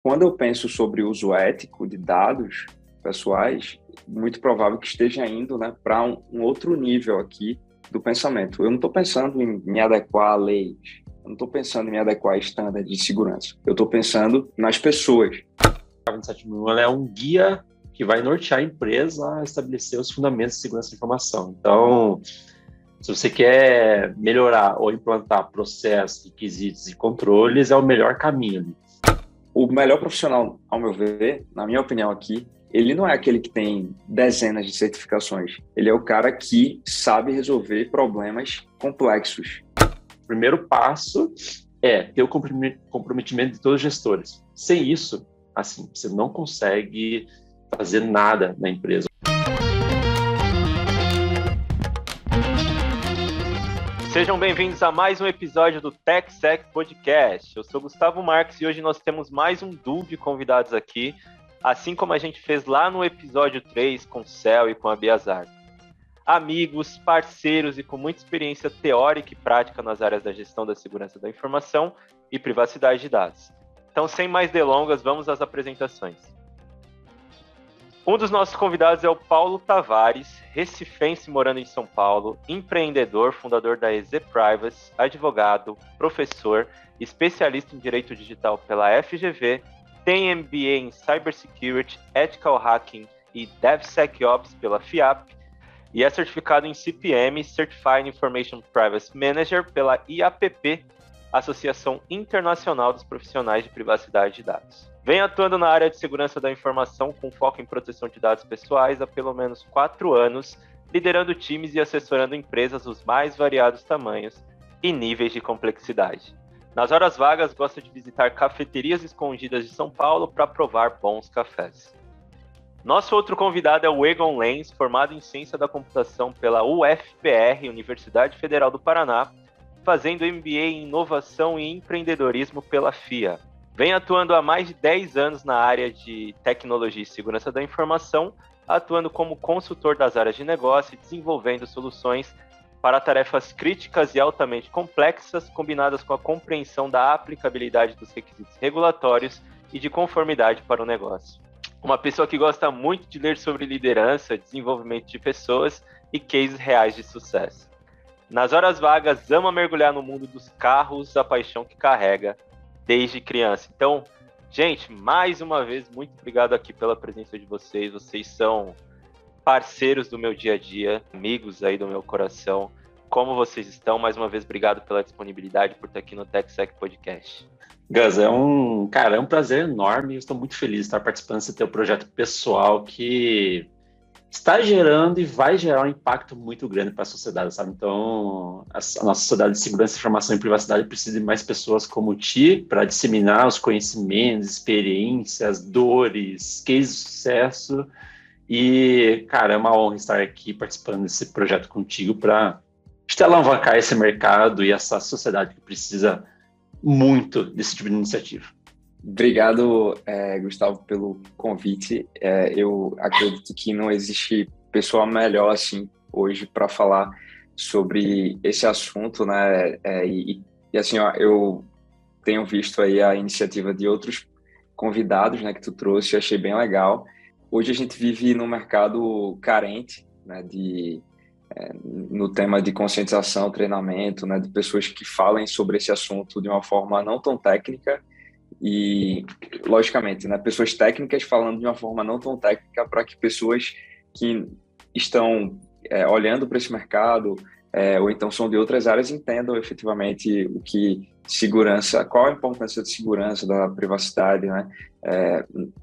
Quando eu penso sobre o uso ético de dados pessoais, muito provável que esteja indo, né, para um outro nível aqui do pensamento. Eu não estou pensando em me adequar a leis, eu não estou pensando em me adequar a estándares de segurança. Eu estou pensando nas pessoas. A 27001 ela é um guia que vai nortear a empresa a estabelecer os fundamentos de segurança da informação. Então, se você quer melhorar ou implantar processos, requisitos e controles, é o melhor caminho. O melhor profissional, ao meu ver, na minha opinião aqui, ele não é aquele que tem dezenas de certificações. Ele é o cara que sabe resolver problemas complexos. O primeiro passo é ter o comprometimento de todos os gestores. Sem isso, assim, você não consegue fazer nada na empresa. Sejam bem-vindos a mais um episódio do TechSec Podcast. Eu sou Gustavo Marques e hoje nós temos mais um duo de convidados aqui, assim como a gente fez lá no episódio 3 com o Céu e com a Biazar. Amigos, parceiros e com muita experiência teórica e prática nas áreas da gestão da segurança da informação e privacidade de dados. Então, sem mais delongas, vamos às apresentações. Um dos nossos convidados é o Paulo Tavares, recifense morando em São Paulo, empreendedor, fundador da EZ Privacy, advogado, professor, especialista em direito digital pela FGV, tem MBA em Cybersecurity, Ethical Hacking e DevSecOps pela FIAP e é certificado em CPM, Certified Information Privacy Manager pela IAPP, Associação Internacional dos Profissionais de Privacidade de Dados. Vem atuando na área de segurança da informação com foco em proteção de dados pessoais há pelo menos 4 anos, liderando times e assessorando empresas dos mais variados tamanhos e níveis de complexidade. Nas horas vagas, gosta de visitar cafeterias escondidas de São Paulo para provar bons cafés. Nosso outro convidado é o Egon Lenz, formado em Ciência da Computação pela UFPR, Universidade Federal do Paraná, fazendo MBA em Inovação e Empreendedorismo pela FIA. Vem atuando há mais de 10 anos na área de tecnologia e segurança da informação, atuando como consultor das áreas de negócio e desenvolvendo soluções para tarefas críticas e altamente complexas, combinadas com a compreensão da aplicabilidade dos requisitos regulatórios e de conformidade para o negócio. Uma pessoa que gosta muito de ler sobre liderança, desenvolvimento de pessoas e cases reais de sucesso. Nas horas vagas, ama mergulhar no mundo dos carros, a paixão que carrega desde criança. Então, gente, mais uma vez, muito obrigado aqui pela presença de vocês. Vocês são parceiros do meu dia a dia, amigos aí do meu coração. Como vocês estão? Mais uma vez, obrigado pela disponibilidade, por estar aqui no TechSec Podcast. Gus, é um prazer enorme. Eu estou muito feliz de estar participando desse teu projeto pessoal que está gerando e vai gerar um impacto muito grande para a sociedade, sabe? Então, a nossa sociedade de segurança, informação e privacidade precisa de mais pessoas como ti para disseminar os conhecimentos, experiências, dores, cases de sucesso. E, cara, é uma honra estar aqui participando desse projeto contigo para alavancar esse mercado e essa sociedade que precisa muito desse tipo de iniciativa. Obrigado, Gustavo, pelo convite. Eu acredito que não existe pessoa melhor assim hoje para falar sobre esse assunto, né? E assim, ó, eu tenho visto aí a iniciativa de outros convidados, né, que tu trouxe, achei bem legal. Hoje a gente vive num mercado carente, né, no tema de conscientização, treinamento, né, de pessoas que falem sobre esse assunto de uma forma não tão técnica. E, logicamente, né, pessoas técnicas falando de uma forma não tão técnica para que pessoas que estão olhando para esse mercado ou então são de outras áreas entendam efetivamente o que segurança, qual a importância de segurança, da privacidade, né,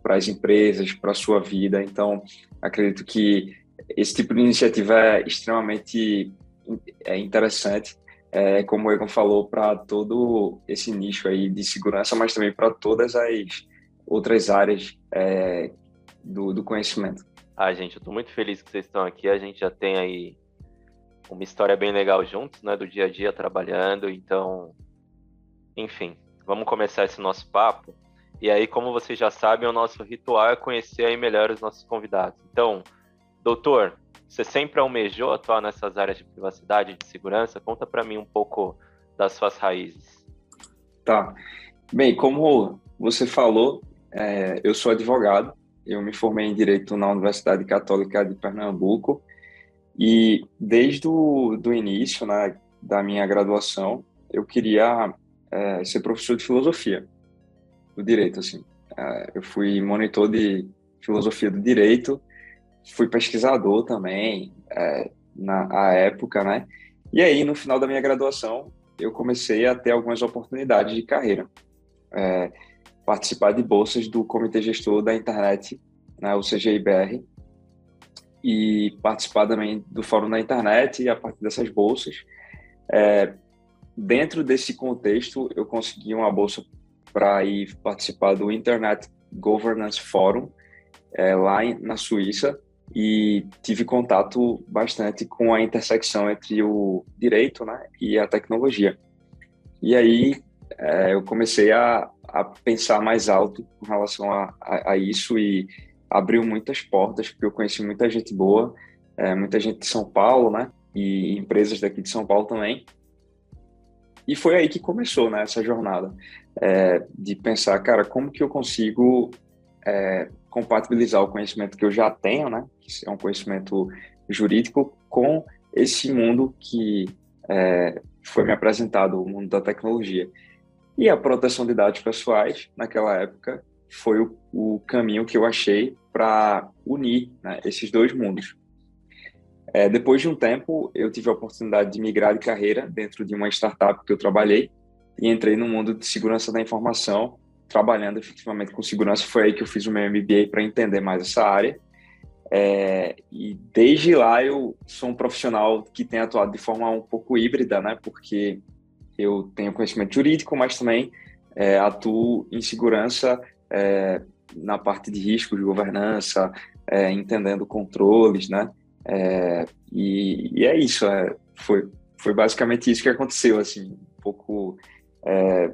para as empresas, para a sua vida. Então, acredito que esse tipo de iniciativa é extremamente interessante. Como o Egon falou, para todo esse nicho aí de segurança, mas também para todas as outras áreas do conhecimento. Gente, eu estou muito feliz que vocês estão aqui. A gente já tem aí uma história bem legal juntos, né, do dia a dia trabalhando. Então, enfim, vamos começar esse nosso papo. E aí, como vocês já sabem, o nosso ritual é conhecer aí melhor os nossos convidados. Então, doutor, você sempre almejou atuar nessas áreas de privacidade e de segurança? Conta para mim um pouco das suas raízes. Tá. Bem, como você falou, eu sou advogado, eu me formei em Direito na Universidade Católica de Pernambuco e desde o do início, né, da minha graduação, eu queria ser professor de filosofia do direito, assim. Eu fui monitor de filosofia do direito, fui pesquisador também, na época, né? E aí, no final da minha graduação, eu comecei a ter algumas oportunidades de carreira. Participar de bolsas do Comitê Gestor da Internet, né, o CGIBR, e participar também do Fórum da Internet, e a partir dessas bolsas, dentro desse contexto, eu consegui uma bolsa para ir participar do Internet Governance Forum, lá na Suíça, e tive contato bastante com a intersecção entre o direito, né, e a tecnologia. E aí eu comecei a pensar mais alto com relação a isso e abriu muitas portas, porque eu conheci muita gente boa, muita gente de São Paulo, né, e empresas daqui de São Paulo também. E foi aí que começou, né, essa jornada, de pensar, cara, como que eu consigo compatibilizar o conhecimento que eu já tenho, né, que é um conhecimento jurídico, com esse mundo que foi me apresentado, o mundo da tecnologia. E a proteção de dados pessoais, naquela época, foi o caminho que eu achei para unir, né, esses dois mundos. Depois de um tempo, eu tive a oportunidade de migrar de carreira dentro de uma startup que eu trabalhei e entrei no mundo de segurança da informação, trabalhando efetivamente com segurança. Foi aí que eu fiz o meu MBA para entender mais essa área. E desde lá eu sou um profissional que tem atuado de forma um pouco híbrida, né? Porque eu tenho conhecimento jurídico, mas também atuo em segurança na parte de risco, de governança, entendendo controles, né? E é isso, foi basicamente isso que aconteceu, assim, um pouco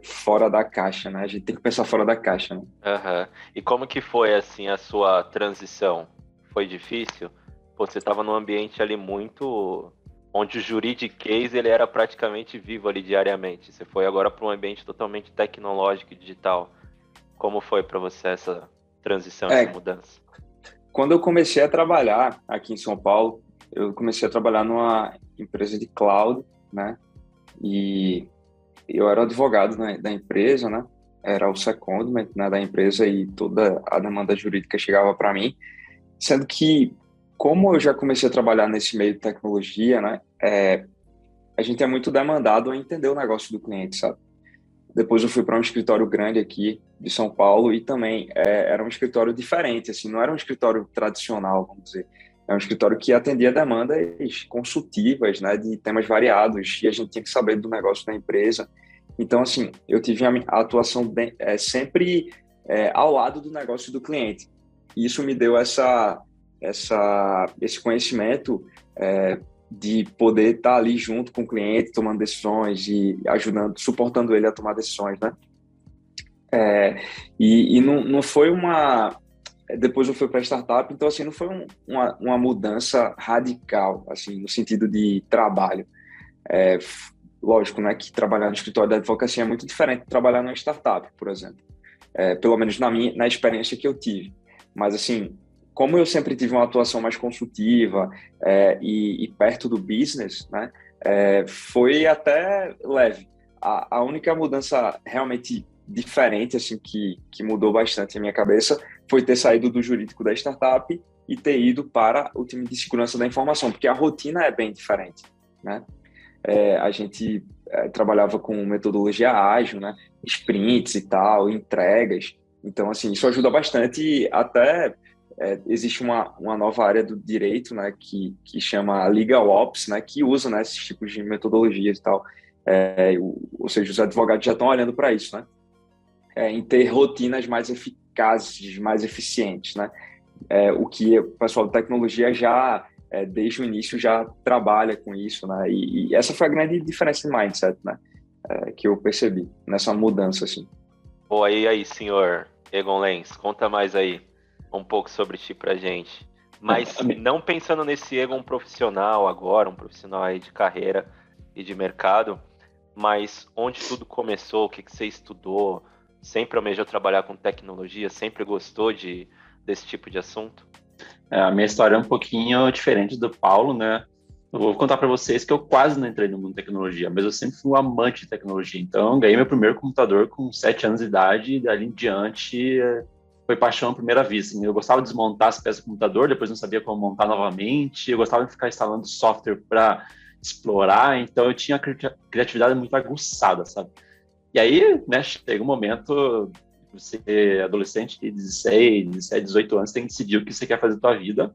fora da caixa, né? A gente tem que pensar fora da caixa, né? Uhum. E como que foi, assim, a sua transição? Foi difícil? Pô, você estava num ambiente ali muito... onde o juridiquês, ele era praticamente vivo ali diariamente. Você foi agora para um ambiente totalmente tecnológico e digital. Como foi para você essa transição, essa mudança? Quando eu comecei a trabalhar aqui em São Paulo, eu comecei a trabalhar numa empresa de cloud, né? E eu era advogado da empresa, né? Era o secondment, né, da empresa e toda a demanda jurídica chegava para mim. Sendo que, como eu já comecei a trabalhar nesse meio de tecnologia, né? A gente é muito demandado a entender o negócio do cliente, sabe? Depois eu fui para um escritório grande aqui de São Paulo e também era um escritório diferente, assim, não era um escritório tradicional, vamos dizer. É um escritório que atendia demandas consultivas, né, de temas variados, e a gente tinha que saber do negócio da empresa. Então, assim, eu tive a atuação sempre ao lado do negócio do cliente. E isso me deu esse conhecimento de poder estar ali junto com o cliente, tomando decisões e ajudando, suportando ele a tomar decisões, né? E não foi uma... Depois eu fui para a startup, então, assim, não foi uma mudança radical, assim, no sentido de trabalho. Lógico, né, que trabalhar no escritório da advocacia é muito diferente de trabalhar numa startup, por exemplo. Pelo menos na experiência que eu tive. Mas, assim, como eu sempre tive uma atuação mais consultiva e perto do business, né, foi até leve. A única mudança realmente diferente, assim, que mudou bastante a minha cabeça foi ter saído do jurídico da startup e ter ido para o time de segurança da informação, porque a rotina é bem diferente, né? A gente trabalhava com metodologia ágil, né? Sprints e tal, entregas. Então, assim, isso ajuda bastante. Até existe uma nova área do direito, né? Que chama Legal Ops, né? Que usa, né, esses tipos de metodologias e tal. Ou seja, os advogados já estão olhando para isso, né? Em ter rotinas mais eficazes, mais eficientes, né? O que o pessoal da tecnologia já, desde o início, já trabalha com isso, né? E essa foi a grande diferença de mindset, né? Que eu percebi nessa mudança, assim. Pô, aí, senhor Egon Lenz, conta mais aí um pouco sobre ti pra gente. Mas não pensando nesse Egon profissional agora, um profissional aí de carreira e de mercado, mas onde tudo começou, o que você estudou, sempre almejou trabalhar com tecnologia, sempre gostou desse tipo de assunto? A minha história é um pouquinho diferente do Paulo, né? Eu vou contar para vocês que eu quase não entrei no mundo de tecnologia, mas eu sempre fui um amante de tecnologia. Então, ganhei meu primeiro computador com 7 anos de idade e dali em diante foi paixão à primeira vista. Assim, eu gostava de desmontar as peças do computador, depois não sabia como montar novamente. Eu gostava de ficar instalando software para explorar, então eu tinha a criatividade muito aguçada, sabe? E aí, né, chega um momento, você é adolescente de 16, 17, 18 anos, tem que decidir o que você quer fazer da sua vida.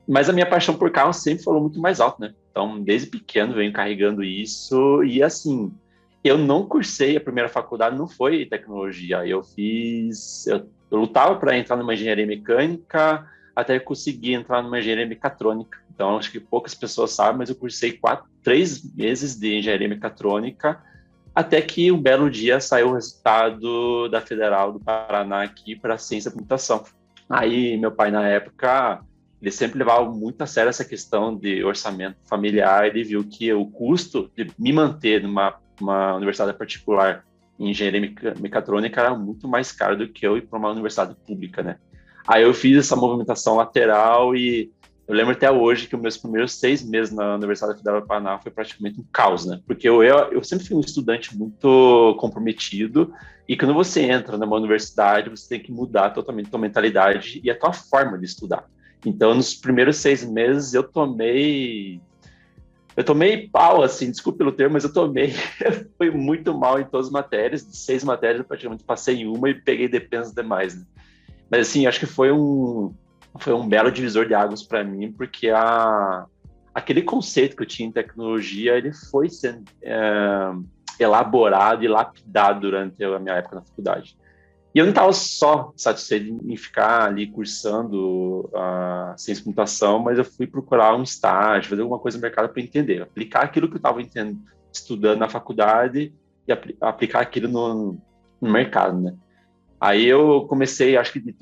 Mas a minha paixão por carro sempre falou muito mais alto, né? Então, desde pequeno, venho carregando isso. E, assim, eu não cursei, a primeira faculdade não foi tecnologia. Eu lutava para entrar numa engenharia mecânica, até conseguir entrar numa engenharia mecatrônica. Então, acho que poucas pessoas sabem, mas eu cursei 3 meses de engenharia mecatrônica, até que um belo dia saiu o resultado da Federal do Paraná aqui para ciência da computação. Aí, meu pai, na época, ele sempre levava muito a sério essa questão de orçamento familiar. Ele viu que o custo de me manter numa universidade particular em engenharia mecatrônica era muito mais caro do que eu ir para uma universidade pública, né? Aí eu fiz essa movimentação lateral e eu lembro até hoje que os meus primeiros 6 meses na Universidade Federal do Paraná foi praticamente um caos, né? Porque eu sempre fui um estudante muito comprometido e quando você entra numa universidade, você tem que mudar totalmente a tua mentalidade e a tua forma de estudar. Então, nos primeiros 6 meses, eu tomei pau, assim, desculpe pelo termo, mas eu fui muito mal em todas as matérias. De 6 matérias, eu praticamente passei em uma e peguei depensas demais, né? Mas, assim, acho que foi um belo divisor de águas para mim, porque aquele conceito que eu tinha em tecnologia, ele foi sendo elaborado e lapidado durante a minha época na faculdade. E eu não estava só satisfeito em ficar ali cursando a ciência de computação, mas eu fui procurar um estágio, fazer alguma coisa no mercado para entender, aplicar aquilo que eu estava estudando na faculdade e aplicar aquilo no mercado, né? Aí eu comecei, acho que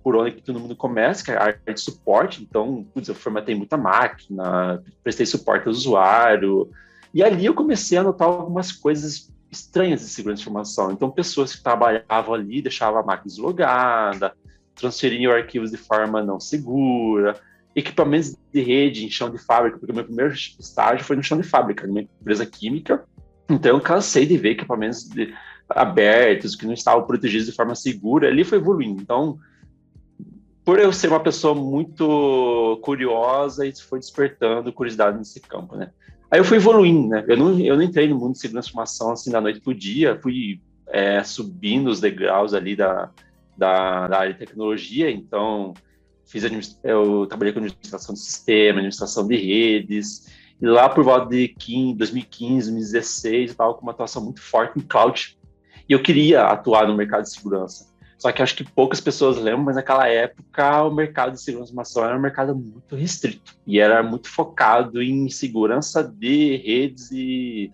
por onde que todo mundo começa, que é a área de suporte. Então, eu formatei muita máquina, prestei suporte ao usuário, e ali eu comecei a notar algumas coisas estranhas de segurança de informação. Então, pessoas que trabalhavam ali deixavam a máquina deslogada, transferiam arquivos de forma não segura, equipamentos de rede em chão de fábrica, porque o meu primeiro estágio foi no chão de fábrica, numa empresa química. Então, eu cansei de ver equipamentos abertos, que não estavam protegidos de forma segura. Ali foi evoluindo. Então, por eu ser uma pessoa muito curiosa, isso foi despertando curiosidade nesse campo, né? Aí eu fui evoluindo, né? Eu não entrei no mundo de segurança de informação assim da noite pro dia, fui subindo os degraus ali da área de tecnologia. Então, eu trabalhei com administração de sistema, administração de redes, e lá por volta de 2015, 2016, eu estava com uma atuação muito forte em cloud, e eu queria atuar no mercado de segurança. Só que acho que poucas pessoas lembram, mas naquela época o mercado de segurança de informação era um mercado muito restrito e era muito focado em segurança de redes e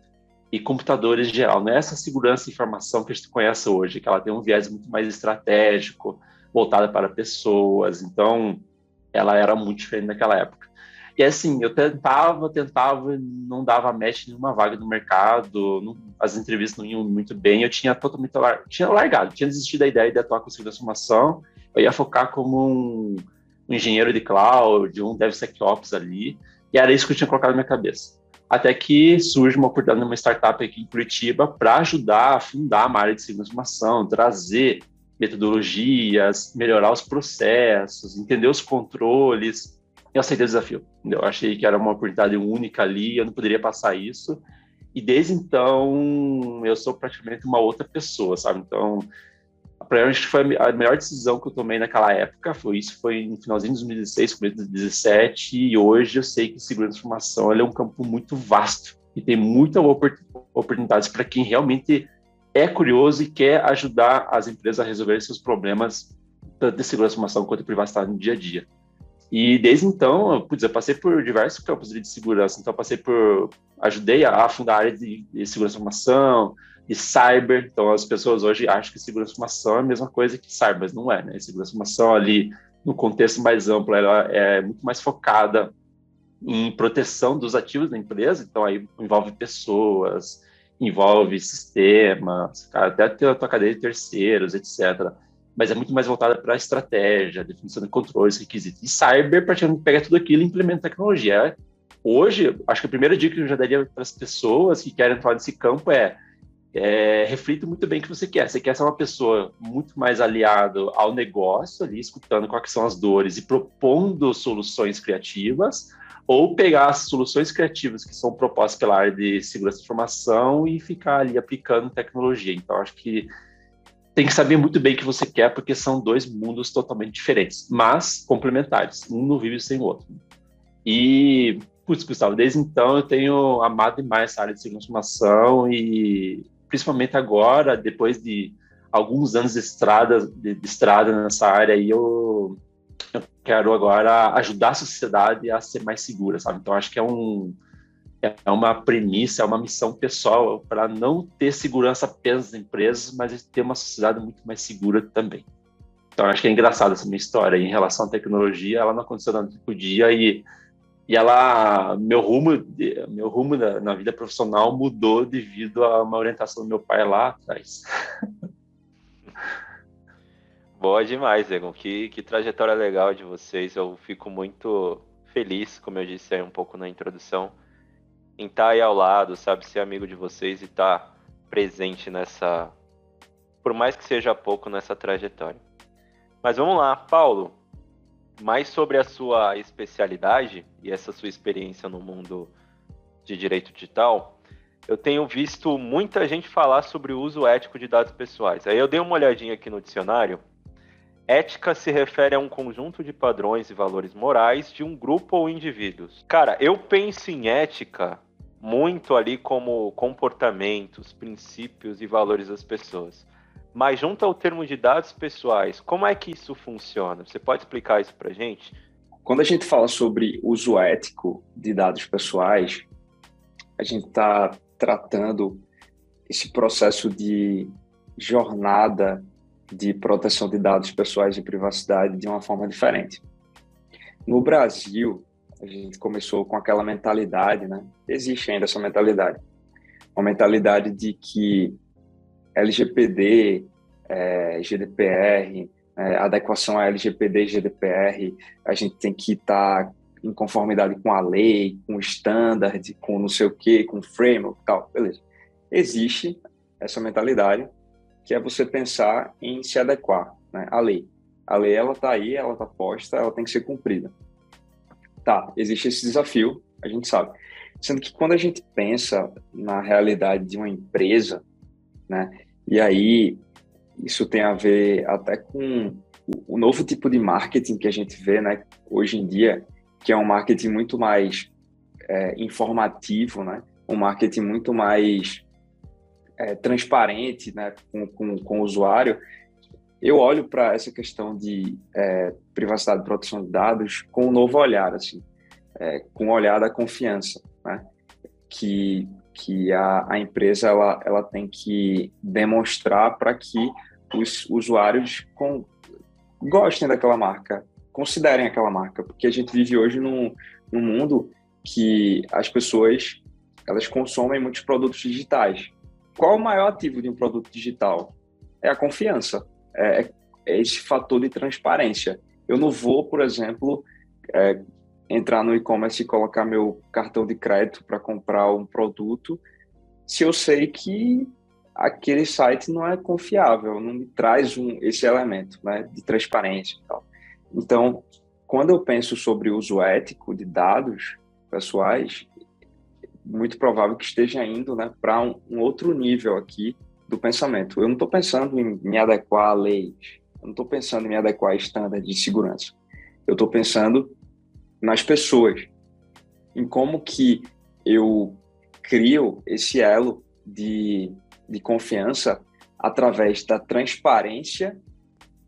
computadores em geral. Não é essa segurança de informação que a gente conhece hoje, que ela tem um viés muito mais estratégico, voltada para pessoas. Então, ela era muito diferente naquela época. E assim, eu tentava, não dava match em nenhuma vaga no mercado, as entrevistas não iam muito bem, eu tinha largado, tinha desistido da ideia de atuar com segurança de informação, eu ia focar como um engenheiro de cloud, um DevSecOps ali, e era isso que eu tinha colocado na minha cabeça. Até que surge uma oportunidade numa startup aqui em Curitiba para ajudar a fundar uma área de segurança de informação, trazer metodologias, melhorar os processos, entender os controles. Eu aceitei o desafio. Eu achei que era uma oportunidade única ali, eu não poderia passar isso. E desde então, eu sou praticamente uma outra pessoa, sabe? Então, provavelmente foi a melhor decisão que eu tomei naquela época. Foi no finalzinho de 2016, começo de 2017. E hoje eu sei que segurança de informação é um campo muito vasto e tem muitas oportunidades para quem realmente é curioso e quer ajudar as empresas a resolver seus problemas, tanto de segurança de informação quanto de privacidade no dia a dia. E desde então, eu passei por diversos campos de segurança. Então, ajudei a fundar a área de segurança de informação, de cyber. Então, as pessoas hoje acham que segurança de informação é a mesma coisa que cyber, mas não é, né? Segurança de informação ali, no contexto mais amplo, ela é muito mais focada em proteção dos ativos da empresa. Então, aí envolve pessoas, envolve sistemas, cara, até a tua cadeia de terceiros, etc. Mas é muito mais voltada para a estratégia, definição de controles, requisitos. E cyber, praticamente, pega tudo aquilo e implementa tecnologia. Hoje, acho que a primeira dica que eu já daria para as pessoas que querem falar desse campo reflita muito bem o que você quer. Você quer ser uma pessoa muito mais aliado ao negócio, ali, escutando quais são as dores e propondo soluções criativas, ou pegar as soluções criativas que são propostas pela área de segurança de informação e ficar ali aplicando tecnologia. Então, acho que tem que saber muito bem o que você quer, porque são dois mundos totalmente diferentes, mas complementares. Um não vive sem o outro. E, putz, Gustavo, desde então eu tenho amado demais essa área de segurança de informação e, principalmente agora, depois de alguns anos de estrada nessa área, aí eu quero agora ajudar a sociedade a ser mais segura, sabe? Então, acho que é uma premissa, é uma missão pessoal para não ter segurança apenas nas empresas, mas ter uma sociedade muito mais segura também. Então, acho que é engraçado essa minha história. Em relação à tecnologia, ela não aconteceu no único dia e meu rumo na vida profissional mudou devido a uma orientação do meu pai lá atrás. Boa demais, Egon. Que trajetória legal de vocês. Eu fico muito feliz, como eu disse aí um pouco na introdução, em estar aí ao lado, sabe, ser amigo de vocês e estar presente nessa, por mais que seja pouco, nessa trajetória. Mas vamos lá, Paulo, mais sobre a sua especialidade e essa sua experiência no mundo de direito digital. Eu tenho visto muita gente falar sobre o uso ético de dados pessoais. Aí eu dei uma olhadinha aqui no dicionário. Ética se refere a um conjunto de padrões e valores morais de um grupo ou indivíduos. Cara, eu penso em ética muito ali como comportamentos, princípios e valores das pessoas. Mas junto ao termo de dados pessoais, como é que isso funciona? Você pode explicar isso pra gente? Quando a gente fala sobre uso ético de dados pessoais, a gente está tratando esse processo de jornada de proteção de dados pessoais e privacidade de uma forma diferente. No Brasil, a gente começou com aquela mentalidade, né? Existe ainda essa mentalidade. Uma mentalidade de que LGPD, GDPR, adequação a LGPD e GDPR, a gente tem que estar em conformidade com a lei, com o standard, com não sei o quê, com o framework e tal. Beleza. Existe essa mentalidade, que é você pensar em se adequar, né, à lei. A lei, ela está aí, ela está posta, ela tem que ser cumprida. Tá, existe esse desafio, a gente sabe. Sendo que quando a gente pensa na realidade de uma empresa, né, e aí isso tem a ver até com o novo tipo de marketing que a gente vê, né, hoje em dia, que é um marketing muito mais informativo, né, um marketing muito mais transparente, né, com o usuário. Eu olho para essa questão de privacidade e proteção de dados com um novo olhar, assim, com o olhar da confiança, né, que a empresa ela tem que demonstrar para que os usuários gostem daquela marca, considerem aquela marca, porque a gente vive hoje num mundo que as pessoas elas consomem muitos produtos digitais. Qual o maior ativo de um produto digital? É a confiança, é esse fator de transparência. Eu não vou, por exemplo, entrar no e-commerce e colocar meu cartão de crédito para comprar um produto se eu sei que aquele site não é confiável, não me traz esse elemento, né, de transparência e tal. Então, quando eu penso sobre o uso ético de dados pessoais, muito provável que esteja indo, né, para um outro nível aqui do pensamento. Eu não estou pensando em me adequar a leis, eu não estou pensando em me adequar a estándares de segurança. Eu estou pensando nas pessoas, em como que eu crio esse elo de confiança através da transparência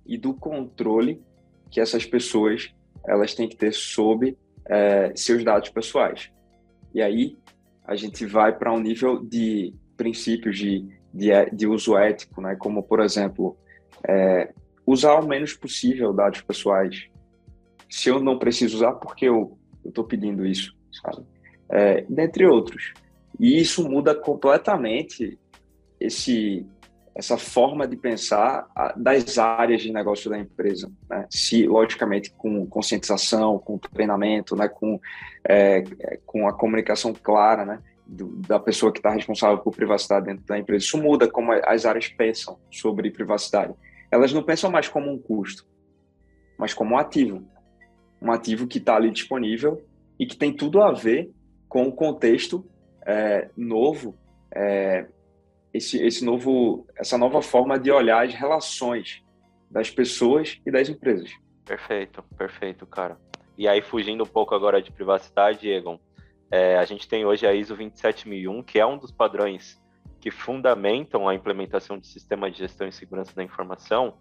e do controle que essas pessoas elas têm que ter sobre seus dados pessoais. E aí a gente vai para um nível de princípios de uso ético, né? Como, por exemplo, usar o menos possível dados pessoais. Se eu não preciso usar, por que eu estou pedindo isso, sabe? Dentre outros. E isso muda completamente essa forma de pensar das áreas de negócio da empresa, né? Se, logicamente, com conscientização, com treinamento, né? Com a comunicação clara, né? Da pessoa que está responsável por privacidade dentro da empresa. Isso muda como as áreas pensam sobre privacidade. Elas não pensam mais como um custo, mas como um ativo que está ali disponível e que tem tudo a ver com o contexto novo, essa nova forma de olhar as relações das pessoas e das empresas. Perfeito, cara. E aí, fugindo um pouco agora de privacidade, Egon, a gente tem hoje a ISO 27001, que é um dos padrões que fundamentam a implementação de sistema de gestão e segurança da informação.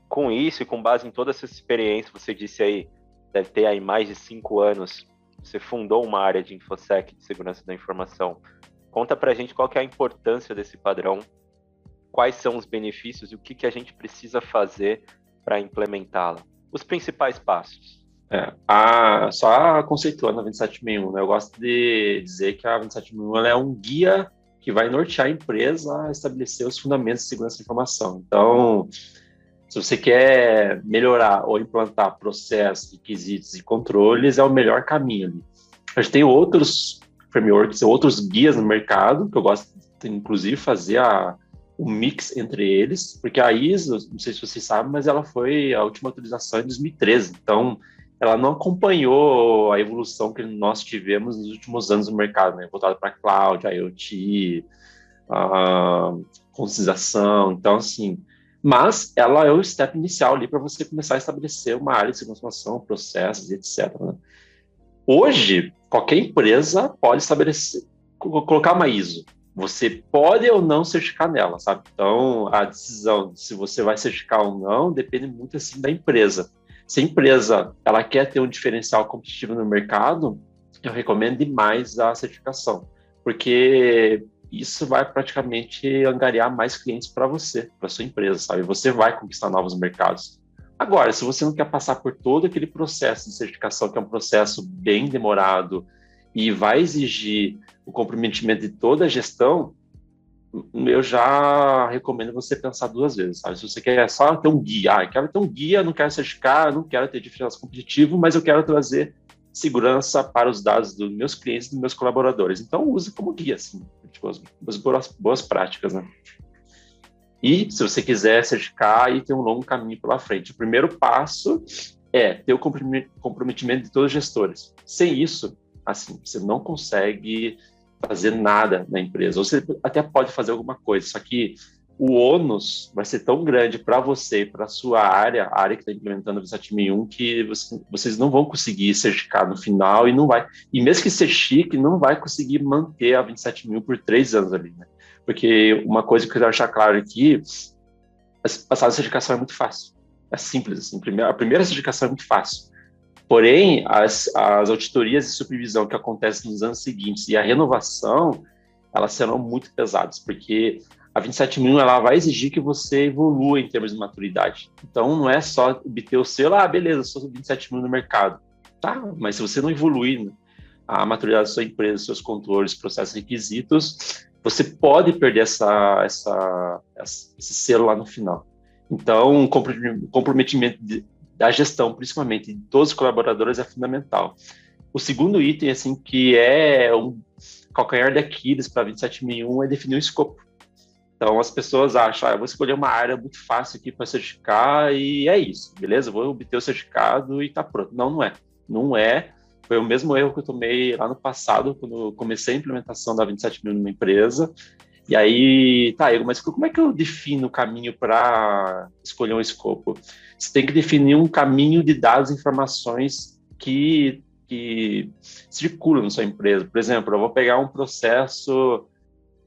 Com isso e com base em toda essa experiência, você disse aí, deve ter aí mais de 5 anos, você fundou uma área de InfoSec, de segurança da informação. Conta pra gente qual que é a importância desse padrão, quais são os benefícios e o que a gente precisa fazer para implementá-la. Os principais passos. Só conceituando a 27001, né? Eu gosto de dizer que a 27001 ela é um guia que vai nortear a empresa a estabelecer os fundamentos de segurança da informação. Então, se você quer melhorar ou implantar processos, requisitos e controles, é o melhor caminho ali. A gente tem outros frameworks, outros guias no mercado, que eu gosto de, inclusive, fazer um mix entre eles, porque a ISO, não sei se vocês sabem, mas ela foi a última atualização em 2013, então ela não acompanhou a evolução que nós tivemos nos últimos anos no mercado, né? Voltado para cloud, IoT, conscientização, então assim, mas ela é o step inicial ali para você começar a estabelecer uma área de segurança da informação, processos e etc. Né? Hoje, qualquer empresa pode estabelecer, colocar uma ISO. Você pode ou não certificar nela, sabe? Então, a decisão de se você vai certificar ou não depende muito, assim, da empresa. Se a empresa ela quer ter um diferencial competitivo no mercado, eu recomendo demais a certificação, porque isso vai praticamente angariar mais clientes para você, para sua empresa, sabe? Você vai conquistar novos mercados. Agora, se você não quer passar por todo aquele processo de certificação, que é um processo bem demorado e vai exigir o comprometimento de toda a gestão, eu já recomendo você pensar 2 vezes, sabe? Se você quer só ter um guia, eu quero ter um guia, não quero certificar, não quero ter diferencial competitivo, mas eu quero trazer segurança para os dados dos meus clientes e dos meus colaboradores. Então, use como guia, assim, tipo, as boas práticas, né? E, se você quiser certificar, aí tem um longo caminho pela frente. O primeiro passo é ter o comprometimento de todos os gestores. Sem isso, assim, você não consegue fazer nada na empresa. Ou você até pode fazer alguma coisa, só que o ônus vai ser tão grande para você e para a sua área, a área que está implementando o 27001, que vocês não vão conseguir certificar no final e não vai. E mesmo que certifique, não vai conseguir manter a 27001 por 3 anos ali, né? Porque uma coisa que eu quero deixar claro aqui, passar a certificação é muito fácil. É simples, assim. A primeira certificação é muito fácil. Porém, as auditorias de supervisão que acontecem nos anos seguintes e a renovação, elas serão muito pesadas, porque a 27001 ela vai exigir que você evolua em termos de maturidade. Então, não é só obter o selo, beleza, sou 27001 no mercado. Tá, mas se você não evoluir a maturidade da sua empresa, seus controles, processos, requisitos, você pode perder esse selo lá no final. Então, o comprometimento da gestão, principalmente de todos os colaboradores, é fundamental. O segundo item, assim, que é um calcanhar de Aquiles para a 27001 é definir o escopo. Então, as pessoas acham, eu vou escolher uma área muito fácil aqui para certificar e é isso, beleza? Vou obter o certificado e tá pronto. Não, não é. Não é. Foi o mesmo erro que eu tomei lá no passado, quando eu comecei a implementação da 27001 numa empresa. E aí, Igor, mas como é que eu defino o caminho para escolher um escopo? Você tem que definir um caminho de dados e informações que circulam na sua empresa. Por exemplo, eu vou pegar um processo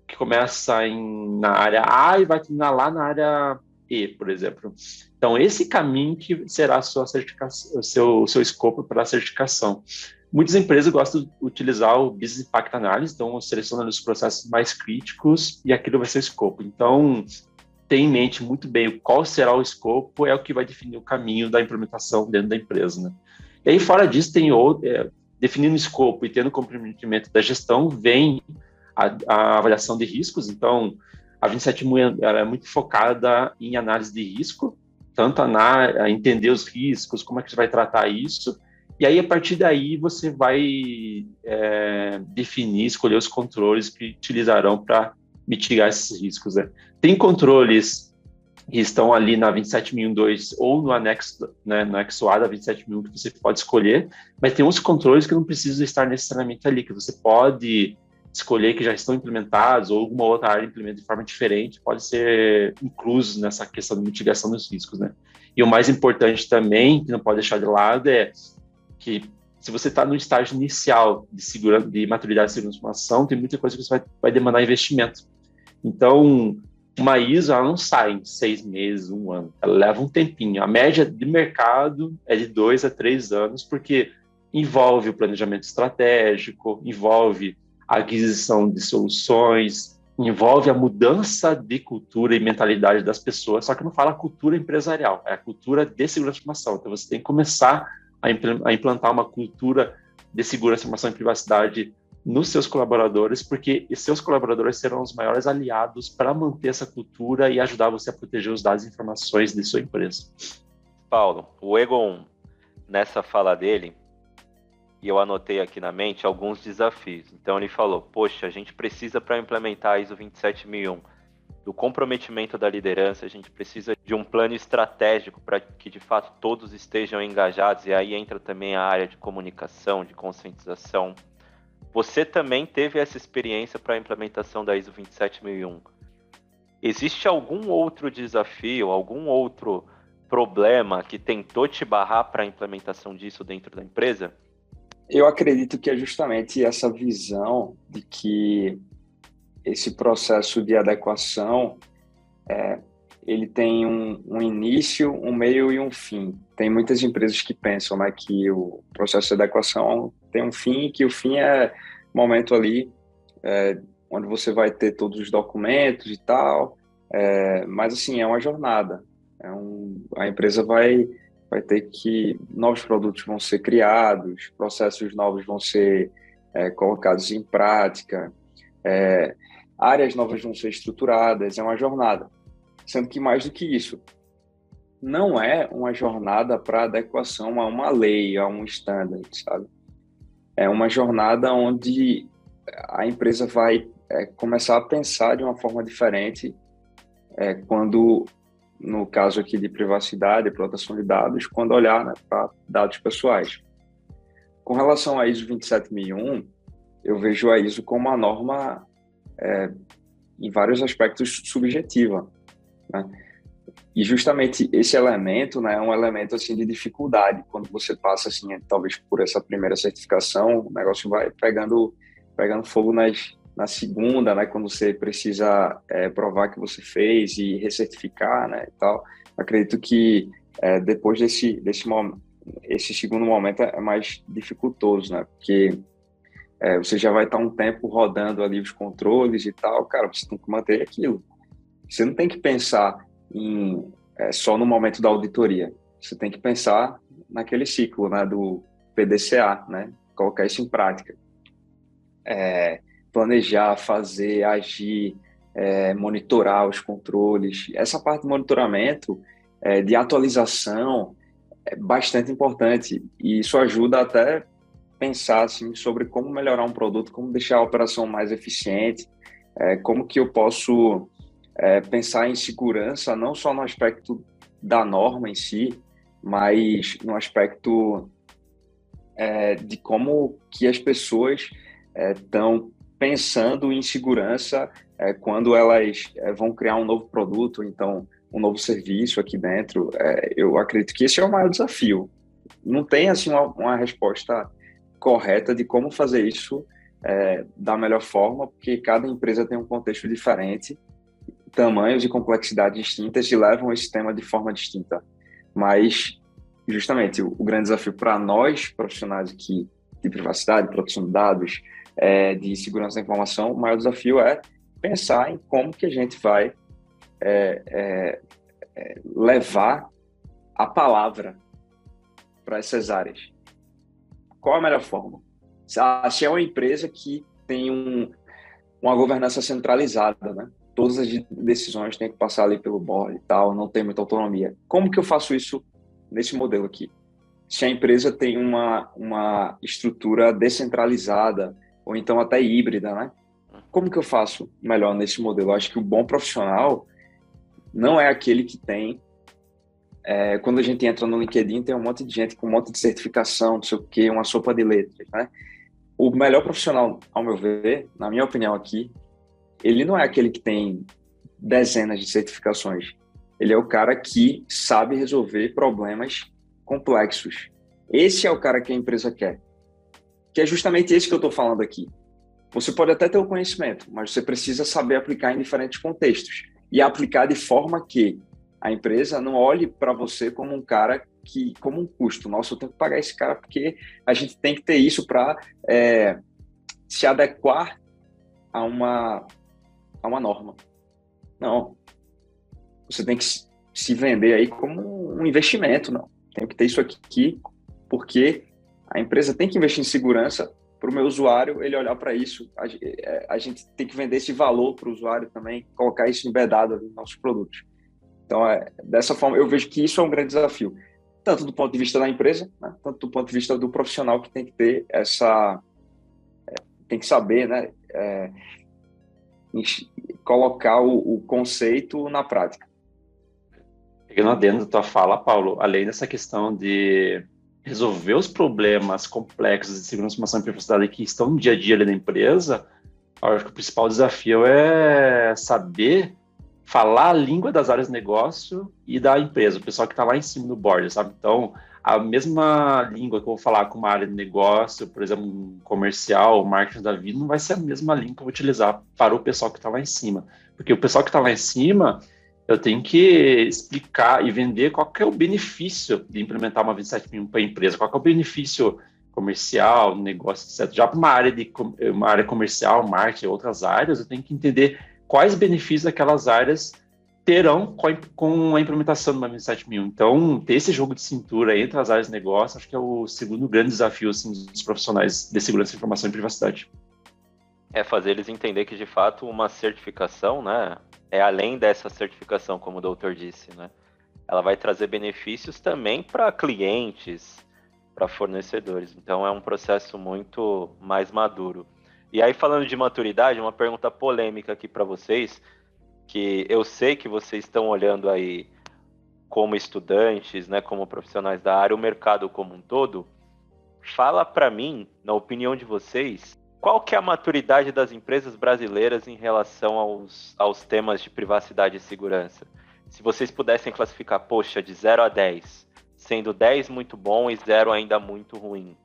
que começa na área A e vai terminar lá na área E, por exemplo. Então, esse caminho que será a sua certificação, o seu escopo para a certificação. Muitas empresas gostam de utilizar o Business Impact Analysis, então selecionando os processos mais críticos e aquilo vai ser o escopo. Então, tenha em mente muito bem qual será o escopo, é o que vai definir o caminho da implementação dentro da empresa, né? E aí, fora disso, tem definindo o escopo e tendo o comprometimento da gestão, vem a avaliação de riscos. Então, a 27001 ela é muito focada em análise de risco, tanto a entender os riscos, como é que você vai tratar isso, e aí, a partir daí, você vai definir, escolher os controles que utilizarão para mitigar esses riscos, né? Tem controles que estão ali na 27002 ou no anexo, né, no anexo A da 27001 que você pode escolher, mas tem uns controles que não precisam estar necessariamente ali, que você pode escolher que já estão implementados ou alguma outra área implementa de forma diferente, pode ser inclusos nessa questão de mitigação dos riscos, né? E o mais importante também, que não pode deixar de lado, é que se você está no estágio inicial de maturidade de segurança de informação, tem muita coisa que você vai demandar investimento. Então, uma ISO ela não sai em 6 meses, 1 ano. Ela leva um tempinho. A média de mercado é de 2 a 3 anos, porque envolve o planejamento estratégico, envolve a aquisição de soluções, envolve a mudança de cultura e mentalidade das pessoas, só que não fala cultura empresarial, é a cultura de segurança de informação. Então, você tem que começar a implantar uma cultura de segurança, informação e privacidade nos seus colaboradores, porque seus colaboradores serão os maiores aliados para manter essa cultura e ajudar você a proteger os dados e informações de sua empresa. Paulo, o Egon, nessa fala dele, e eu anotei aqui na mente alguns desafios. Então ele falou, poxa, a gente precisa para implementar a ISO 27001 do comprometimento da liderança, a gente precisa de um plano estratégico para que de fato todos estejam engajados, e aí entra também a área de comunicação, de conscientização. Você também teve essa experiência para a implementação da ISO 27001. Existe algum outro desafio, algum outro problema que tentou te barrar para a implementação disso dentro da empresa? Eu acredito que é justamente essa visão de que esse processo de adequação, ele tem um início, um meio e um fim. Tem muitas empresas que pensam, né, que o processo de adequação tem um fim, e que o fim é o momento ali onde você vai ter todos os documentos e tal, mas assim, é uma jornada. A empresa vai ter que... Novos produtos vão ser criados, processos novos vão ser colocados em prática, áreas novas vão ser estruturadas, é uma jornada. Sendo que mais do que isso, não é uma jornada para adequação a uma lei, a um standard, sabe? É uma jornada onde a empresa vai começar a pensar de uma forma diferente quando, no caso aqui de privacidade e proteção de dados, quando olhar, né, para dados pessoais. Com relação à ISO 27001, eu vejo a ISO como uma norma em vários aspectos subjetiva, né? E justamente esse elemento, né, é um elemento assim de dificuldade. Quando você passa assim, talvez por essa primeira certificação, o negócio vai pegando fogo na segunda, né, quando você precisa provar que você fez e recertificar, né, e tal. Acredito que depois desse momento, esse segundo momento é mais dificultoso, né, porque você já vai estar um tempo rodando ali os controles e tal, cara, você tem que manter aquilo. Você não tem que pensar só no momento da auditoria. Você tem que pensar naquele ciclo, né, do PDCA, né, colocar isso em prática. Planejar, fazer, agir, monitorar os controles. Essa parte de monitoramento, de atualização, é bastante importante, e isso ajuda até pensar assim, sobre como melhorar um produto, como deixar a operação mais eficiente, como que eu posso pensar em segurança, não só no aspecto da norma em si, mas no aspecto de como que as pessoas estão pensando em segurança quando elas vão criar um novo produto, então um novo serviço aqui dentro. Eu acredito que esse é o maior desafio. Não tem assim uma resposta correta de como fazer isso da melhor forma, porque cada empresa tem um contexto diferente, tamanhos e complexidades distintas, e levam esse tema de forma distinta. Mas, justamente, o grande desafio para nós, profissionais aqui de privacidade, proteção de dados, de segurança da informação, o maior desafio é pensar em como que a gente vai levar a palavra para essas áreas. Qual a melhor forma? Se é uma empresa que tem uma governança centralizada, né? Todas as decisões têm que passar ali pelo board e tal, não tem muita autonomia. Como que eu faço isso nesse modelo aqui? Se a empresa tem uma estrutura descentralizada, ou então até híbrida, né? Como que eu faço melhor nesse modelo? Eu acho que o bom profissional não é aquele que tem... quando a gente entra no LinkedIn, tem um monte de gente com um monte de certificação, não sei o quê, uma sopa de letras, né? O melhor profissional, ao meu ver, na minha opinião aqui, ele não é aquele que tem dezenas de certificações. Ele é o cara que sabe resolver problemas complexos. Esse é o cara que a empresa quer. Que é justamente esse que eu estou falando aqui. Você pode até ter o conhecimento, mas você precisa saber aplicar em diferentes contextos. E aplicar de forma que a empresa não olhe para você como um cara como um custo. Nossa, eu tenho que pagar esse cara porque a gente tem que ter isso para se adequar a uma norma. Não. Você tem que se vender aí como um investimento, não. Tenho que ter isso aqui porque a empresa tem que investir em segurança para o meu usuário, ele olhar para isso. A gente tem que vender esse valor para o usuário também, colocar isso embedado nos nossos produtos. Então, dessa forma, eu vejo que isso é um grande desafio, tanto do ponto de vista da empresa, né, tanto do ponto de vista do profissional que tem que ter tem que saber, né, colocar o conceito na prática. Pegando adendo da tua fala, Paulo, além dessa questão de resolver os problemas complexos de segurança, informação e privacidade que estão no dia a dia ali da empresa, eu acho que o principal desafio é saber falar a língua das áreas de negócio e da empresa, o pessoal que está lá em cima do board, sabe? Então, a mesma língua que eu vou falar com uma área de negócio, por exemplo, um comercial, marketing da vida, não vai ser a mesma língua que eu vou utilizar para o pessoal que está lá em cima. Porque o pessoal que está lá em cima, eu tenho que explicar e vender qual que é o benefício de implementar uma 27001 para a empresa, qual que é o benefício comercial, negócio, etc. Já para uma área comercial, marketing, outras áreas, eu tenho que entender quais benefícios aquelas áreas terão com a implementação de uma 27001. Então, ter esse jogo de cintura entre as áreas de negócio, acho que é o segundo grande desafio assim, dos profissionais de segurança, informação e privacidade. É fazer eles entender que, de fato, uma certificação, né, é além dessa certificação, como o doutor disse, né? Ela vai trazer benefícios também para clientes, para fornecedores. Então, é um processo muito mais maduro. E aí, falando de maturidade, uma pergunta polêmica aqui para vocês, que eu sei que vocês estão olhando aí como estudantes, né, como profissionais da área, o mercado como um todo. Fala para mim, na opinião de vocês, qual que é a maturidade das empresas brasileiras em relação aos temas de privacidade e segurança? Se vocês pudessem classificar, poxa, de 0 a 10, sendo 10 muito bom e 0 ainda muito ruim.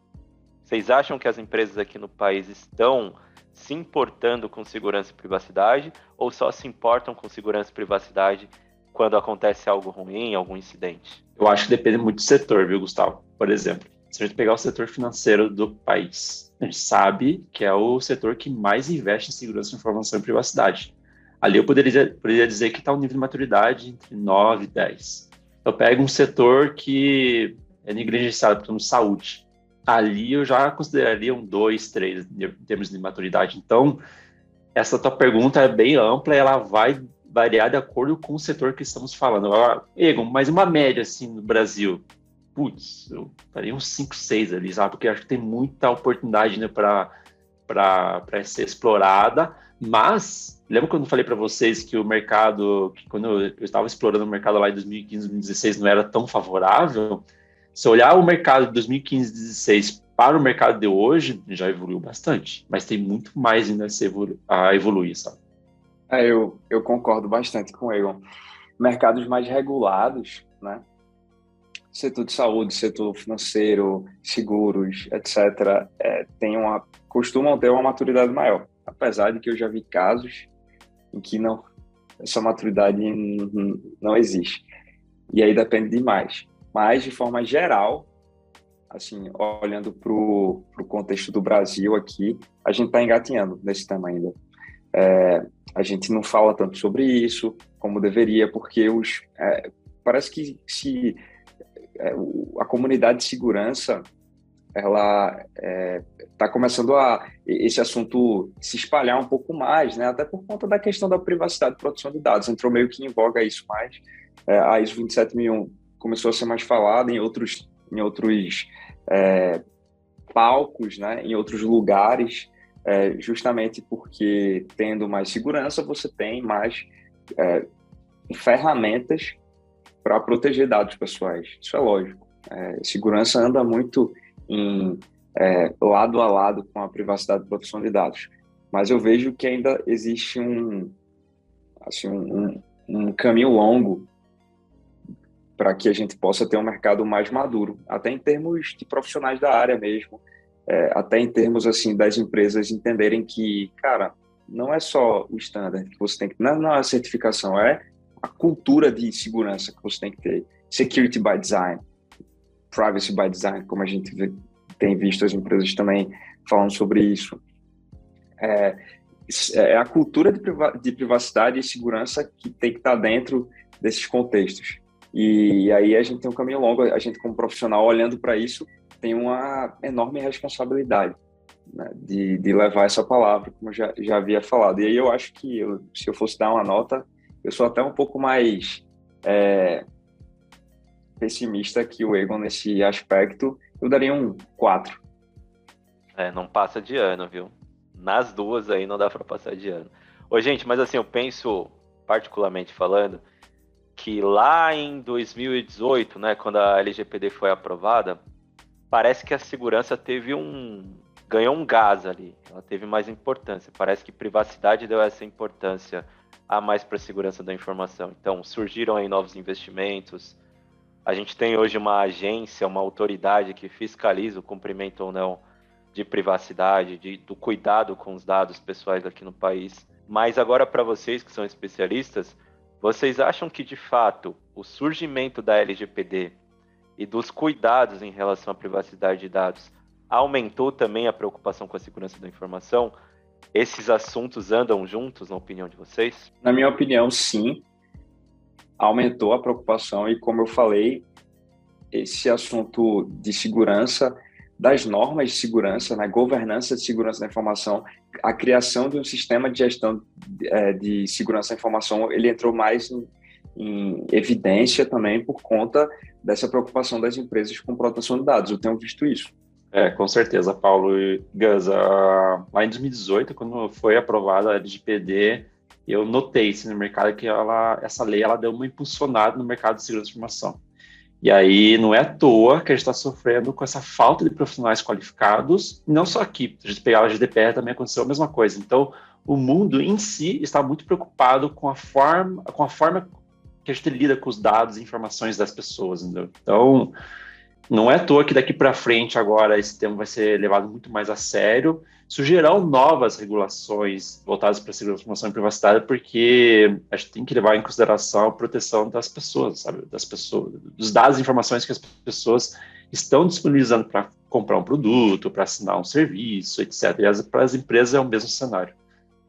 Vocês acham que as empresas aqui no país estão se importando com segurança e privacidade ou só se importam com segurança e privacidade quando acontece algo ruim, algum incidente? Eu acho que depende muito do setor, viu, Gustavo? Por exemplo, se a gente pegar o setor financeiro do país, a gente sabe que é o setor que mais investe em segurança, informação e privacidade. Ali eu poderia dizer que está um nível de maturidade entre 9 e 10. Eu pego um setor que é negligenciado, por exemplo, saúde. Ali eu já consideraria um 2, 3 em termos de maturidade. Então, essa tua pergunta é bem ampla e ela vai variar de acordo com o setor que estamos falando. Agora, Egon, mas uma média assim no Brasil, putz, eu faria uns 5, 6 ali, sabe? Porque eu acho que tem muita oportunidade, né, para ser explorada, mas lembra quando eu falei para vocês que o mercado, que quando eu estava explorando o mercado lá em 2015, 2016 não era tão favorável? Se olhar o mercado de 2015 e 2016 para o mercado de hoje, já evoluiu bastante, mas tem muito mais ainda a evoluir, sabe? Eu concordo bastante com o Egon. Mercados mais regulados, né? Setor de saúde, setor financeiro, seguros, etc., costumam ter uma maturidade maior, apesar de que eu já vi casos em que essa maturidade não existe. E aí depende demais. Mas, de forma geral, assim, olhando para o contexto do Brasil aqui, a gente está engatinhando nesse tema ainda. A gente não fala tanto sobre isso como deveria, porque parece que a comunidade de segurança ela está começando esse assunto se espalhar um pouco mais, né? Até por conta da questão da privacidade e proteção de dados. Entrou meio que em voga isso mais. A ISO 27001 começou a ser mais falada em outros palcos, né? Em outros lugares, justamente porque, tendo mais segurança, você tem mais ferramentas para proteger dados pessoais. Isso é lógico. Segurança anda muito lado a lado com a privacidade e proteção de dados. Mas eu vejo que ainda existe um caminho longo para que a gente possa ter um mercado mais maduro, até em termos de profissionais da área mesmo, até em termos assim das empresas entenderem que, cara, não é só o standard que você tem que, não é a certificação, é a cultura de segurança que você tem que ter. Security by design, privacy by design, como a gente tem visto as empresas também falando sobre isso. É a cultura de privacidade e segurança que tem que estar dentro desses contextos. E aí a gente tem um caminho longo, a gente como profissional olhando para isso tem uma enorme responsabilidade, né, de levar essa palavra, como eu já havia falado. E aí eu acho que se eu fosse dar uma nota, eu sou até um pouco mais pessimista que o Egon nesse aspecto, eu daria um 4. Não passa de ano, viu? Nas duas aí não dá para passar de ano. Ô, gente, mas assim, eu penso, particularmente falando, que lá em 2018, né, quando a LGPD foi aprovada, parece que a segurança ganhou um gás ali, ela teve mais importância. Parece que privacidade deu essa importância a mais para a segurança da informação. Então, surgiram aí novos investimentos. A gente tem hoje uma agência, uma autoridade que fiscaliza o cumprimento ou não de privacidade, do cuidado com os dados pessoais aqui no país. Mas agora, para vocês que são especialistas, vocês acham que, de fato, o surgimento da LGPD e dos cuidados em relação à privacidade de dados aumentou também a preocupação com a segurança da informação? Esses assuntos andam juntos, na opinião de vocês? Na minha opinião, sim. Aumentou a preocupação e, como eu falei, esse assunto de segurança, das normas de segurança, na governança de segurança da informação, a criação de um sistema de gestão de segurança da informação, ele entrou mais em evidência também por conta dessa preocupação das empresas com proteção de dados. Eu tenho visto isso. Com certeza, Paulo e Gus. Lá em 2018, quando foi aprovada a LGPD, eu notei no mercado que essa lei ela deu uma impulsionada no mercado de segurança da informação. E aí, não é à toa que a gente está sofrendo com essa falta de profissionais qualificados, não só aqui, a gente pegar a GDPR também aconteceu a mesma coisa. Então, o mundo em si está muito preocupado com a forma que a gente lida com os dados e informações das pessoas, entendeu? Então, não é à toa que daqui para frente agora esse tema vai ser levado muito mais a sério. Surgirão novas regulações voltadas para a segurança da informação e privacidade, porque a gente tem que levar em consideração a proteção das pessoas, sabe? Das pessoas, dos dados e informações que as pessoas estão disponibilizando para comprar um produto, para assinar um serviço, etc. E para as empresas é o mesmo cenário.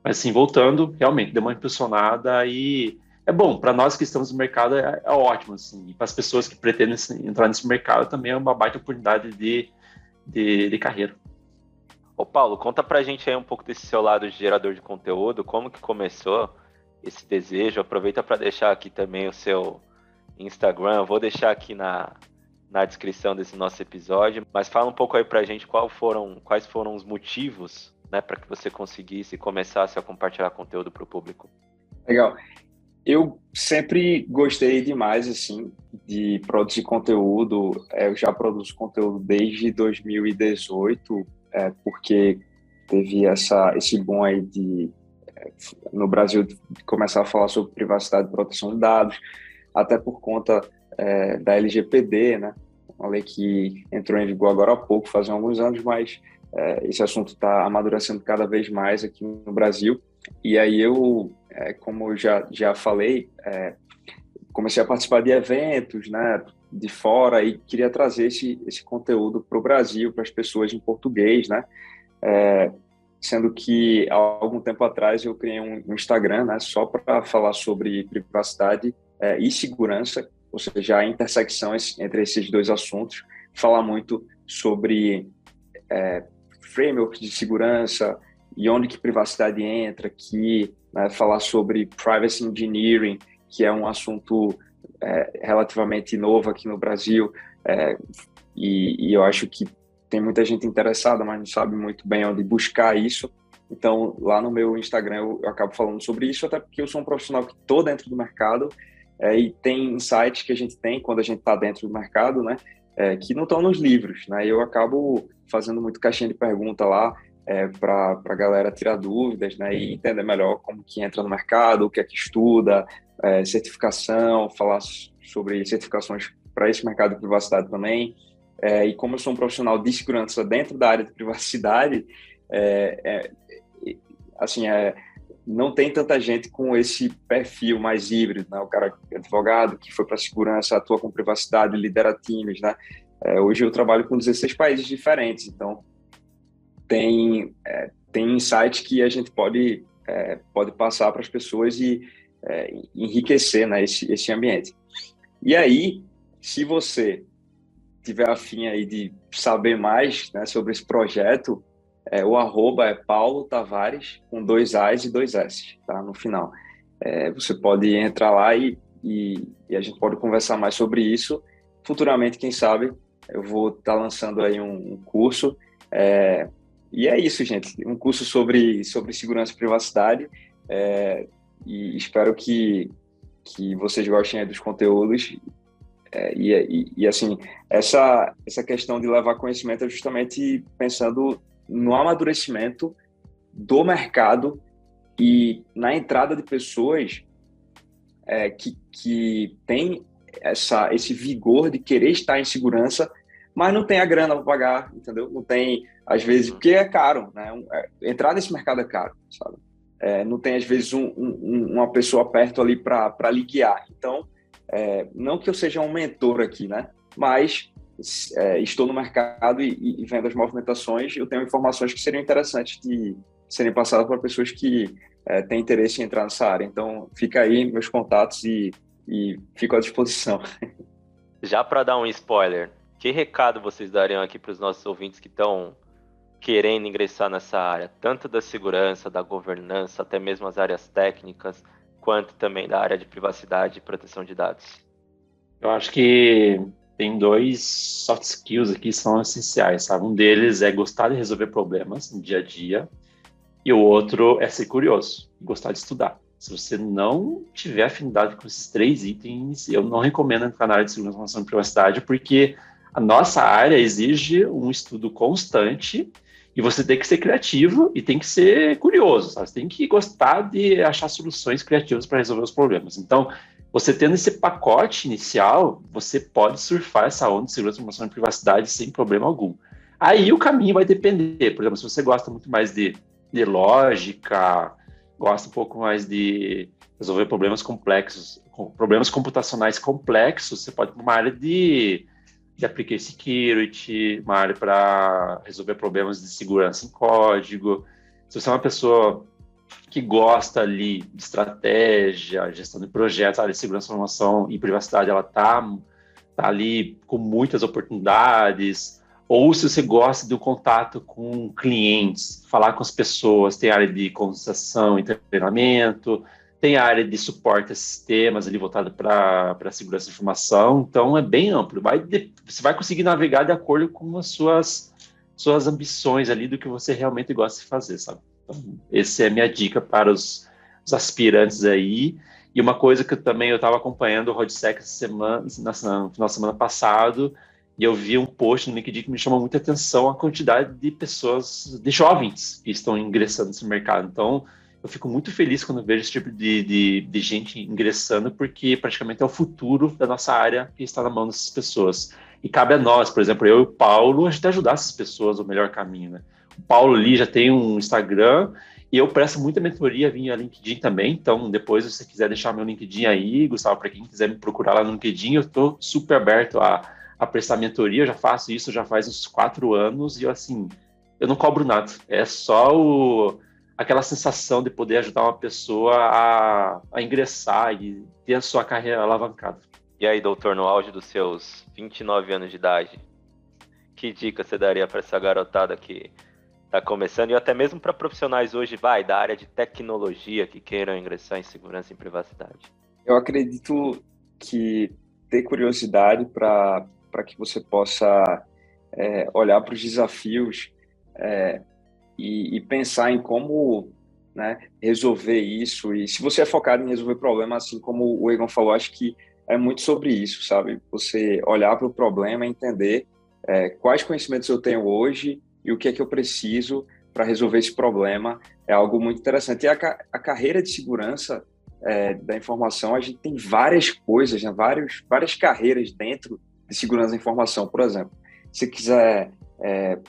Mas, assim, voltando, realmente, deu uma impulsionada e é bom, para nós que estamos no mercado é ótimo, assim, e para as pessoas que pretendem entrar nesse mercado também é uma baita oportunidade de carreira. Ô Paulo, conta pra gente aí um pouco desse seu lado de gerador de conteúdo, como que começou esse desejo? Aproveita para deixar aqui também o seu Instagram, eu vou deixar aqui na descrição desse nosso episódio, mas fala um pouco aí pra gente quais foram os motivos, né, para que você conseguisse e começasse a compartilhar conteúdo para o público. Legal. Eu sempre gostei demais, assim, de produzir conteúdo. Eu já produzo conteúdo desde 2018, porque teve esse boom aí no Brasil de começar a falar sobre privacidade e proteção de dados, até por conta da LGPD, né? Uma lei que entrou em vigor agora há pouco, faz alguns anos, mas esse assunto está amadurecendo cada vez mais aqui no Brasil. E aí eu, como eu já falei, comecei a participar de eventos, né, de fora, e queria trazer esse conteúdo para o Brasil, para as pessoas em português, né, sendo que há algum tempo atrás eu criei um Instagram, né, só para falar sobre privacidade e segurança, ou seja, a intersecção entre esses dois assuntos, falar muito sobre frameworks de segurança e onde que privacidade entra aqui, né, falar sobre privacy engineering, que é um assunto relativamente novo aqui no Brasil, e eu acho que tem muita gente interessada, mas não sabe muito bem onde buscar isso. Então, lá no meu Instagram eu acabo falando sobre isso, até porque eu sou um profissional que estou dentro do mercado, e tem insights que a gente tem quando a gente está dentro do mercado, né, que não estão nos livros, né? Eu acabo fazendo muito caixinha de pergunta lá, para a galera tirar dúvidas, né, e entender melhor como que entra no mercado, o que é que estuda, certificação, falar sobre certificações para esse mercado de privacidade também. E como eu sou um profissional de segurança dentro da área de privacidade, assim, não tem tanta gente com esse perfil mais híbrido, né? O cara é advogado, que foi para segurança, atua com privacidade, lidera times, né? Hoje eu trabalho com 16 países diferentes, então tem insights que a gente pode passar para as pessoas e enriquecer, né, esse ambiente. E aí, se você tiver afim aí de saber mais, né, sobre esse projeto, o arroba é Paulo Tavares, com 2 A's e 2 S's, tá, no final. Você pode entrar lá e a gente pode conversar mais sobre isso. Futuramente, quem sabe, eu vou estar lançando aí um curso. E é isso, gente. Um curso sobre segurança e privacidade. E espero que vocês gostem aí dos conteúdos. E assim, essa questão de levar conhecimento é justamente pensando no amadurecimento do mercado e na entrada de pessoas que tem esse vigor de querer estar em segurança, mas não tem a grana para pagar, entendeu? Não tem, às vezes, porque é caro, né? Entrar nesse mercado é caro, sabe? Não tem, às vezes, uma pessoa perto ali para lhe guiar. Então, não que eu seja um mentor aqui, né? Mas estou no mercado e vendo as movimentações, eu tenho informações que seriam interessantes de serem passadas para pessoas que têm interesse em entrar nessa área. Então, fica aí meus contatos e fico à disposição. Já para dar um spoiler, que recado vocês dariam aqui para os nossos ouvintes que estão querendo ingressar nessa área, tanto da segurança, da governança, até mesmo as áreas técnicas, quanto também da área de privacidade e proteção de dados? Eu acho que tem 2 soft skills aqui que são essenciais, sabe? Um deles é gostar de resolver problemas no dia a dia, e o outro é ser curioso, gostar de estudar. Se você não tiver afinidade com esses 3 itens, eu não recomendo entrar na área de segurança, informação e privacidade, porque a nossa área exige um estudo constante e você tem que ser criativo e tem que ser curioso, sabe? Você tem que gostar de achar soluções criativas para resolver os problemas. Então, você tendo esse pacote inicial, você pode surfar essa onda de segurança, informação e privacidade sem problema algum. Aí o caminho vai depender. Por exemplo, se você gosta muito mais de lógica, gosta um pouco mais de resolver problemas complexos, problemas computacionais complexos, você pode ir para uma área de application security, uma área para resolver problemas de segurança em código. Se você é uma pessoa que gosta ali de estratégia, gestão de projetos, área de segurança, informação e privacidade, ela tá ali com muitas oportunidades. Ou se você gosta do contato com clientes, falar com as pessoas, tem área de conversação e treinamento, tem a área de suporte a sistemas ali voltada para a segurança de informação, então é bem amplo. Você vai conseguir navegar de acordo com as suas ambições ali do que você realmente gosta de fazer, sabe? Então, essa é a minha dica para os aspirantes aí. E uma coisa que eu estava acompanhando o RodSec no final de semana passado, e eu vi um post no LinkedIn que me chamou muita atenção a quantidade de pessoas, de jovens que estão ingressando nesse mercado. Então, eu fico muito feliz quando vejo esse tipo de gente ingressando, porque praticamente é o futuro da nossa área que está na mão dessas pessoas. E cabe a nós, por exemplo, eu e o Paulo, a gente ajudar essas pessoas no melhor caminho, né? O Paulo ali já tem um Instagram e eu presto muita mentoria via LinkedIn também. Então, depois, se você quiser deixar meu LinkedIn aí, Gustavo, para quem quiser me procurar lá no LinkedIn, eu estou super aberto a prestar mentoria. Eu já faço isso já faz uns 4 anos e eu não cobro nada. É só aquela sensação de poder ajudar uma pessoa a ingressar e ter a sua carreira alavancada. E aí, doutor, no auge dos seus 29 anos de idade, que dica você daria para essa garotada que está começando, e até mesmo para profissionais hoje, da área de tecnologia que queiram ingressar em segurança e privacidade? Eu acredito que ter curiosidade para que você possa olhar para os desafios e pensar em como, né, resolver isso. E se você é focado em resolver problemas, assim como o Egon falou, acho que é muito sobre isso, sabe? Você olhar para o problema e entender quais conhecimentos eu tenho hoje e o que é que eu preciso para resolver esse problema. É algo muito interessante. E a carreira de segurança da informação, a gente tem várias coisas, né? Várias carreiras dentro de segurança da informação. Por exemplo, se quiser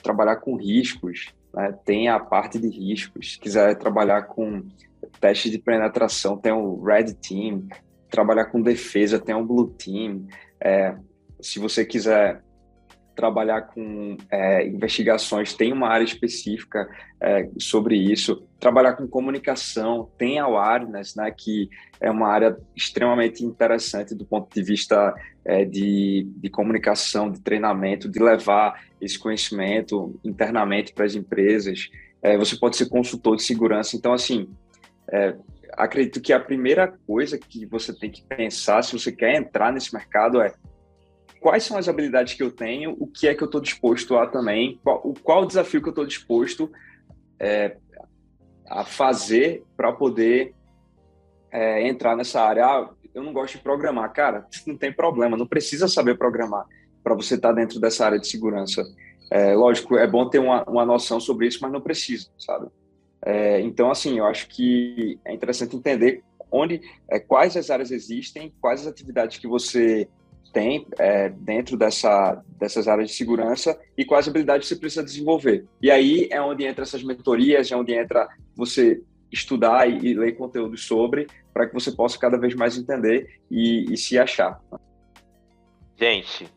trabalhar com riscos, né, tem a parte de riscos. Se quiser trabalhar com teste de penetração, tem o Red Team. Trabalhar com defesa, tem o Blue Team. Se você quiser trabalhar com investigações, tem uma área específica sobre isso. Trabalhar com comunicação, tem a Awareness, né, que é uma área extremamente interessante do ponto de vista de comunicação, de treinamento, de levar esse conhecimento internamente para as empresas. Você pode ser consultor de segurança. Então, assim, acredito que a primeira coisa que você tem que pensar, se você quer entrar nesse mercado, quais são as habilidades que eu tenho, o que é que eu estou disposto a também, qual o desafio que eu estou disposto a fazer para poder entrar nessa área. Eu não gosto de programar. Cara, não tem problema, não precisa saber programar para você estar dentro dessa área de segurança. Lógico, é bom ter uma noção sobre isso, mas não precisa, sabe? Então, assim, eu acho que é interessante entender quais as áreas existem, quais as atividades que você tem dentro dessas áreas de segurança e quais habilidades você precisa desenvolver. E aí é onde entra essas mentorias, é onde entra você estudar e ler conteúdo sobre, para que você possa cada vez mais entender e se achar. Gente,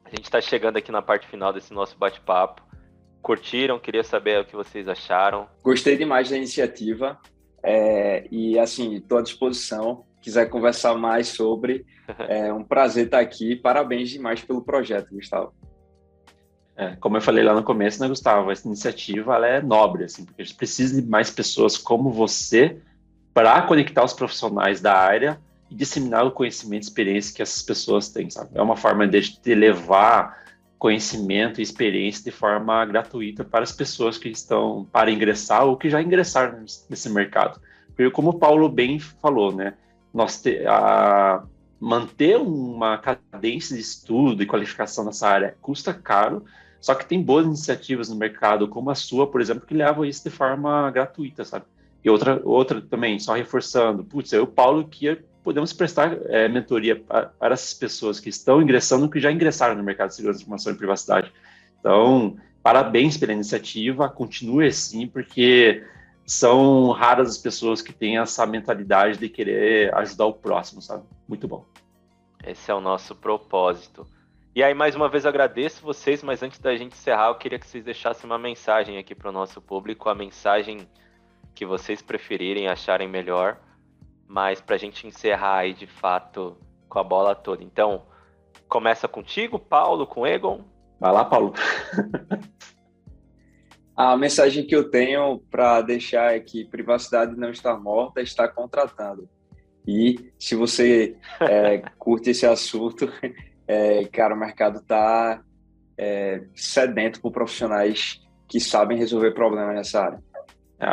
a gente está chegando aqui na parte final desse nosso bate-papo. Curtiram? Queria saber o que vocês acharam. Gostei demais da iniciativa e, assim, estou à disposição. Quiser conversar mais sobre, é um prazer estar aqui. Parabéns demais pelo projeto, Gustavo. Como eu falei lá no começo, né, Gustavo? Essa iniciativa ela é nobre, assim, porque a gente precisa de mais pessoas como você para conectar os profissionais da área e disseminar o conhecimento e experiência que essas pessoas têm, sabe? É uma forma de levar conhecimento e experiência de forma gratuita para as pessoas que estão para ingressar ou que já ingressaram nesse mercado. Porque como o Paulo bem falou, né? Manter uma cadência de estudo e qualificação nessa área custa caro, só que tem boas iniciativas no mercado, como a sua, por exemplo, que levam isso de forma gratuita, sabe? E outra também, só reforçando, eu e o Paulo, que podemos prestar mentoria para essas pessoas que estão ingressando, que já ingressaram no mercado de segurança, informação e privacidade. Então, parabéns pela iniciativa, continue assim, porque são raras as pessoas que têm essa mentalidade de querer ajudar o próximo, sabe? Muito bom. Esse é o nosso propósito. E aí, mais uma vez, agradeço vocês, mas antes da gente encerrar, eu queria que vocês deixassem uma mensagem aqui para o nosso público, a mensagem que vocês preferirem, acharem melhor, mas para a gente encerrar aí, de fato, com a bola toda. Então, começa contigo, Paulo, com Egon. Vai lá, Paulo. A mensagem que eu tenho para deixar é que privacidade não está morta, está contratando. E se você curte esse assunto, cara, o mercado está sedento por profissionais que sabem resolver problemas nessa área.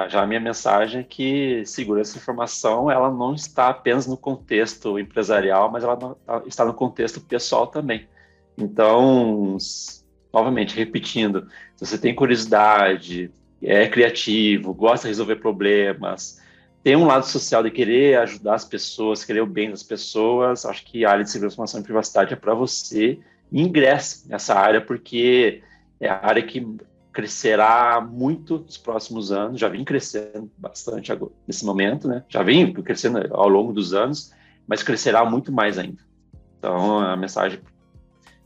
Já a minha mensagem é que segurança da informação ela não está apenas no contexto empresarial, mas ela está no contexto pessoal também. Então, novamente, repetindo, se você tem curiosidade, é criativo, gosta de resolver problemas, tem um lado social de querer ajudar as pessoas, querer o bem das pessoas, acho que a área de segurança, informação e privacidade é para você. Ingresse nessa área, porque é a área que crescerá muito nos próximos anos, já vem crescendo bastante agora, nesse momento, né? Já vem crescendo ao longo dos anos, mas crescerá muito mais ainda. Então, a mensagem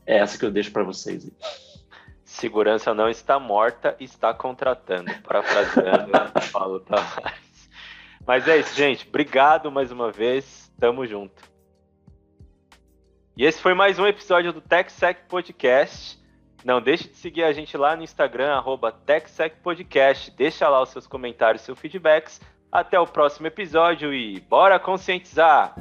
é essa que eu deixo para vocês. Segurança não está morta, está contratando. Parafraseando Paulo Tavares. Mas é isso, gente. Obrigado mais uma vez. Tamo junto. E esse foi mais um episódio do TechSec Podcast. Não deixe de seguir a gente lá no Instagram, @TechSecPodcast. Deixa lá os seus comentários, seus feedbacks. Até o próximo episódio e bora conscientizar!